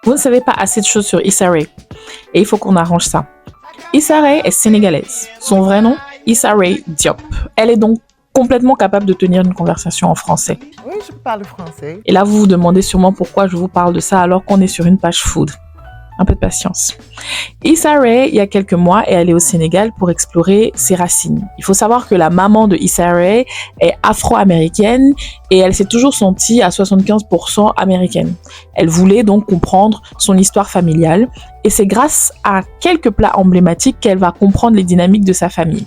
Vous ne savez pas assez de choses sur Issa Rae. Et il faut qu'on arrange ça. Issa Rae est sénégalaise. Son vrai nom, Issa Rae Diop. Elle est donc complètement capable de tenir une conversation en français. Oui, je parle français. Et là, vous vous demandez sûrement pourquoi je vous parle de ça alors qu'on est sur une page food. Un peu de patience. Issa Rae, il y a quelques mois, est allée au Sénégal pour explorer ses racines. Il faut savoir que la maman de Issa Rae est afro-américaine et elle s'est toujours sentie à 75% américaine. Elle voulait donc comprendre son histoire familiale et c'est grâce à quelques plats emblématiques qu'elle va comprendre les dynamiques de sa famille.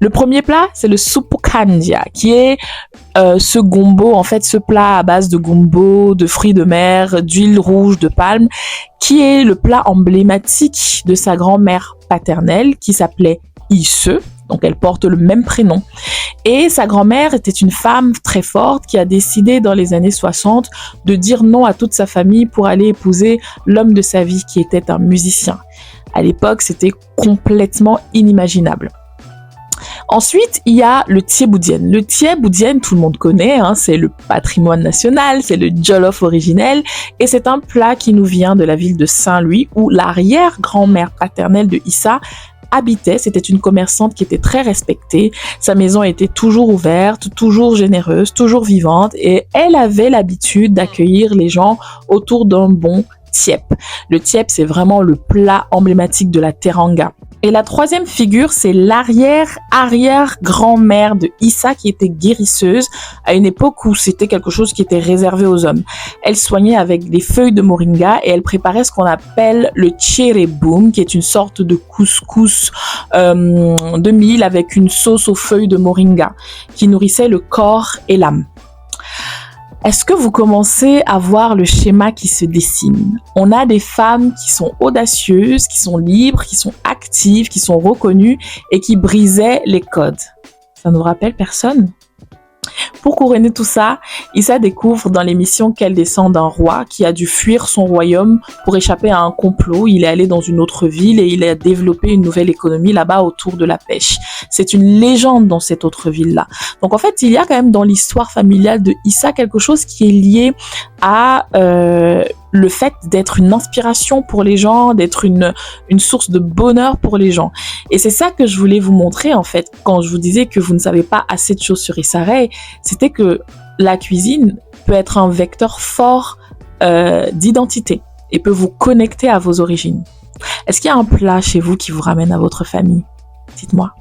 Le premier plat, c'est le supu kandia, qui est ce gombo, en fait, ce plat à base de gombo, de fruits de mer, d'huile rouge, de palme, qui est le plat emblématique de sa grand-mère paternelle, qui s'appelait Isse, donc elle porte le même prénom. Et sa grand-mère était une femme très forte qui a décidé dans les années 60 de dire non à toute sa famille pour aller épouser l'homme de sa vie, qui était un musicien. À l'époque, c'était complètement inimaginable. Ensuite, il y a le thieboudienne. Le thieboudienne, tout le monde connaît, c'est le patrimoine national, c'est le jollof originel et c'est un plat qui nous vient de la ville de Saint-Louis où l'arrière-grand-mère paternelle de Issa habitait. C'était une commerçante qui était très respectée. Sa maison était toujours ouverte, toujours généreuse, toujours vivante et elle avait l'habitude d'accueillir les gens autour d'un bon tiep. Le tiep, c'est vraiment le plat emblématique de la teranga. Et la troisième figure, c'est l'arrière-grand-mère de Issa qui était guérisseuse à une époque où c'était quelque chose qui était réservé aux hommes. Elle soignait avec des feuilles de moringa et elle préparait ce qu'on appelle le tchereboum, qui est une sorte de couscous de mil avec une sauce aux feuilles de moringa qui nourrissait le corps et l'âme. Est-ce que vous commencez à voir le schéma qui se dessine? On a des femmes qui sont audacieuses, qui sont libres, qui sont actives, qui sont reconnues et qui brisaient les codes. Ça nous rappelle personne? Pour couronner tout ça, Issa découvre dans l'émission qu'elle descend d'un roi qui a dû fuir son royaume pour échapper à un complot. Il est allé dans une autre ville et il a développé une nouvelle économie là-bas autour de la pêche. C'est une légende dans cette autre ville-là. Donc en fait, il y a quand même dans l'histoire familiale de Issa quelque chose qui est lié à le fait d'être une inspiration pour les gens, d'être une source de bonheur pour les gens. Et c'est ça que je voulais vous montrer en fait quand je vous disais que vous ne savez pas assez de choses sur Issa Rae, c'était que la cuisine peut être un vecteur fort d'identité et peut vous connecter à vos origines. Est-ce qu'il y a un plat chez vous qui vous ramène à votre famille? Dites-moi.